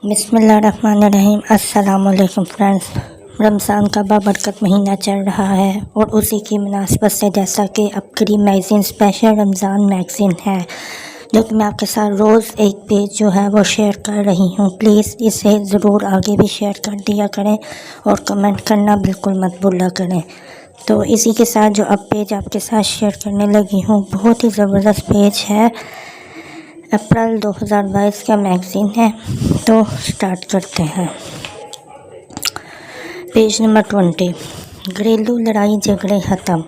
بسم اللہ الرحمن الرحیم۔ السلام علیکم فرینڈس، رمضان کا بابرکت مہینہ چل رہا ہے اور اسی کی مناسبت سے جیسا کہ اب کریم میگزین اسپیشل رمضان میگزین ہے جو کہ میں آپ کے ساتھ روز ایک پیج جو ہے وہ شیئر کر رہی ہوں۔ پلیز اسے ضرور آگے بھی شیئر کر دیا کریں اور کمنٹ کرنا بالکل مت بھولا کریں۔ تو اسی کے ساتھ جو اب پیج آپ کے ساتھ شیئر کرنے لگی ہوں، بہت ہی زبردست پیج ہے، اپریل 2022 کا میگزین ہے۔ تو سٹارٹ کرتے ہیں۔ پیج نمبر 20، گھریلو لڑائی جھگڑے ختم۔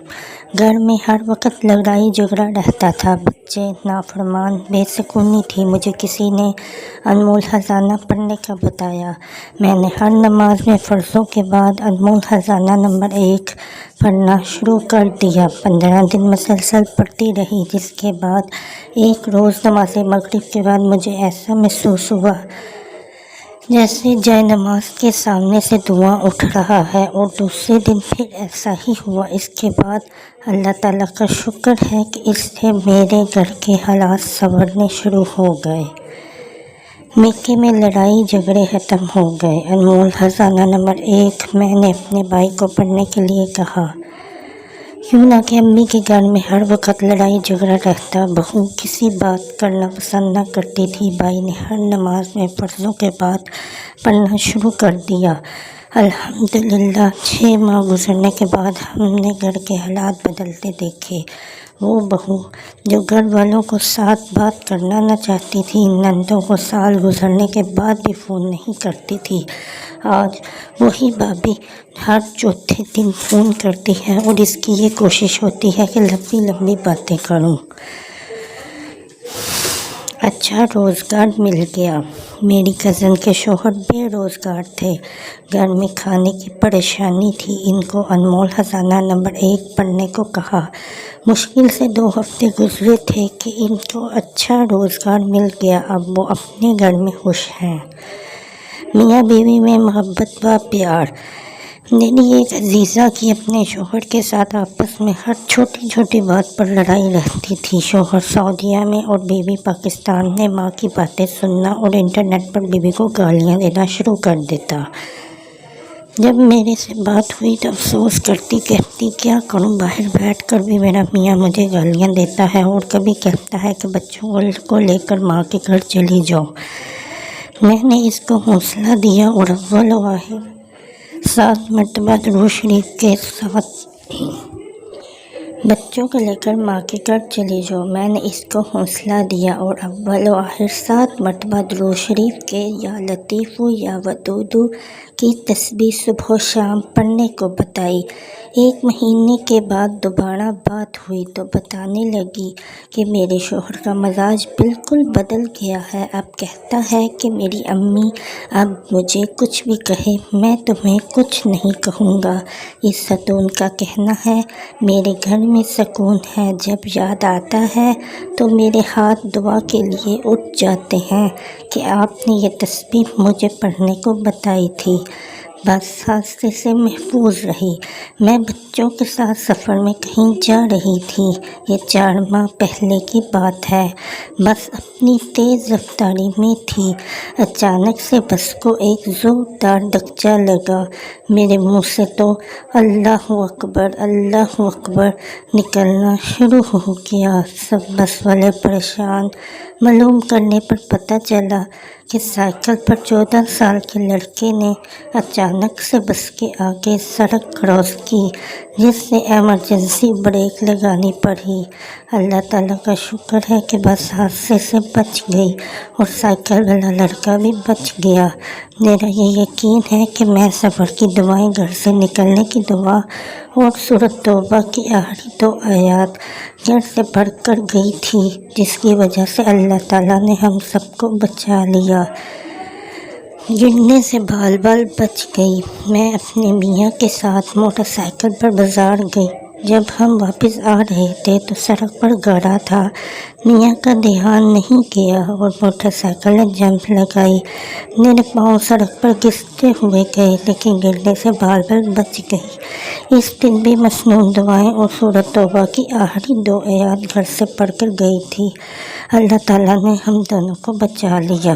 گھر میں ہر وقت لڑائی جھگڑا رہتا تھا، بچے نافرمان، بے سکونی تھی۔ مجھے کسی نے انمول خزانہ پڑھنے کا بتایا۔ میں نے ہر نماز میں فرضوں کے بعد انمول خزانہ نمبر 1 پڑھنا شروع کر دیا۔ 15 دن مسلسل پڑھتی رہی، جس کے بعد ایک روز نماز مغرب کے بعد مجھے ایسا محسوس ہوا جیسے جائے نماز کے سامنے سے دھواں اٹھ رہا ہے، اور دوسرے دن پھر ایسا ہی ہوا۔ اس کے بعد اللہ تعالیٰ کا شکر ہے کہ اس سے میرے گھر کے حالات سنورنے شروع ہو گئے۔ مکے میں لڑائی جھگڑے ختم ہو گئے۔ انمول خزانہ نمبر 1 میں نے اپنے بھائی کو پڑھنے کے لیے کہا، کیوں نہ کہ امی کے گھر میں ہر وقت لڑائی جھگڑا رہتا، بہو کسی بات کرنا پسند نہ کرتی تھی۔ بھائی نے ہر نماز میں فرضوں کے بعد پڑھنا شروع کر دیا۔ الحمدللہ 6 ماہ گزرنے کے بعد ہم نے گھر کے حالات بدلتے دیکھے۔ وہ بہو جو گھر والوں کو ساتھ بات کرنا نہ چاہتی تھی، نندوں کو سال گزرنے کے بعد بھی فون نہیں کرتی تھی، آج وہی بھابھی ہر چوتھے دن فون کرتی ہے اور اس کی یہ کوشش ہوتی ہے کہ لمبی لمبی باتیں کروں۔ اچھا روزگار مل گیا۔ میری کزن کے شوہر بے روزگار تھے، گھر میں کھانے کی پریشانی تھی۔ ان کو انمول خزانہ نمبر 1 پڑھنے کو کہا۔ مشکل سے 2 ہفتے گزرے تھے کہ ان کو اچھا روزگار مل گیا۔ اب وہ اپنے گھر میں خوش ہیں۔ میاں بیوی میں محبت و پیار۔ میری ایک عزیزہ کی اپنے شوہر کے ساتھ آپس میں ہر چھوٹی چھوٹی بات پر لڑائی رہتی تھی۔ شوہر سعودیہ میں اور بیوی پاکستان میں۔ ماں کی باتیں سننا اور انٹرنیٹ پر بیوی کو گالیاں دینا شروع کر دیتا۔ جب میرے سے بات ہوئی تو افسوس کرتی، کہتی کیا کروں، باہر بیٹھ کر بھی میرا میاں مجھے گالیاں دیتا ہے اور کبھی کہتا ہے کہ بچوں کو لے کر ماں کے گھر چلی جاؤ۔ میں نے اس کو حوصلہ دیا اور اول و آخر 7 مرتبہ درود شریف کے ساتھ بچوں کو لے کر ماں کے گھر چلی جاؤ۔ میں نے اس کو حوصلہ دیا اور اول و آخر 7 مرتبہ درود شریف کے یا لطیف یا ودود کی تسبیح صبح و شام پڑھنے کو بتائی۔ 1 مہینے کے بعد دوبارہ بات ہوئی تو بتانے لگی کہ میرے شوہر کا مزاج بالکل بدل گیا ہے۔ اب کہتا ہے کہ میری امی اب مجھے کچھ بھی کہے میں تمہیں کچھ نہیں کہوں گا۔ اس ستون کا کہنا ہے میرے گھر میں سکون ہے۔ جب یاد آتا ہے تو میرے ہاتھ دعا کے لیے اٹھ جاتے ہیں کہ آپ نے یہ تسبیح مجھے پڑھنے کو بتائی تھی۔ بس حادثے سے محفوظ رہی۔ میں بچوں کے ساتھ سفر میں کہیں جا رہی تھی، یہ 4 ماہ پہلے کی بات ہے۔ بس اپنی تیز رفتاری میں تھی، اچانک سے بس کو ایک زوردار دھکا لگا۔ میرے منہ سے تو اللہ اکبر نکلنا شروع ہو گیا۔ سب بس والے پریشان۔ معلوم کرنے پر پتہ چلا کہ سائیکل پر 14 سال کے لڑکے نے اچانک سے بس کے آگے سڑک کراس کی، جس سے ایمرجنسی بریک لگانی پڑی۔ اللہ تعالیٰ کا شکر ہے کہ بس حادثے سے بچ گئی اور سائیکل والا لڑکا بھی بچ گیا۔ میرا یہ یقین ہے کہ میں صبر کی دعائیں، گھر سے نکلنے کی دعا اور سورۃ توبہ کی آخری 2 آیات گھر سے پڑھ کر گئی تھی، جس کی وجہ سے اللہ تعالیٰ نے ہم سب کو بچا لیا۔ گرنے سے بال بچ گئی۔ میں اپنے میاں کے ساتھ موٹر سائیکل پر بازار گئی۔ جب ہم واپس آ رہے تھے تو سڑک پر گڑھا تھا، میاں کا دھیان نہیں گیا اور موٹر سائیکل نے جمپ لگائی۔ میرے پاؤں سڑک پر گھستے ہوئے گئے، لیکن گرنے سے بال بچ گئی۔ اس دن بھی مسنون دعائیں اور سورۃ توبہ کی آخری 2 آیات گھر سے پڑھ کر گئی تھی۔ اللہ تعالیٰ نے ہم دونوں کو بچا لیا۔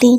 3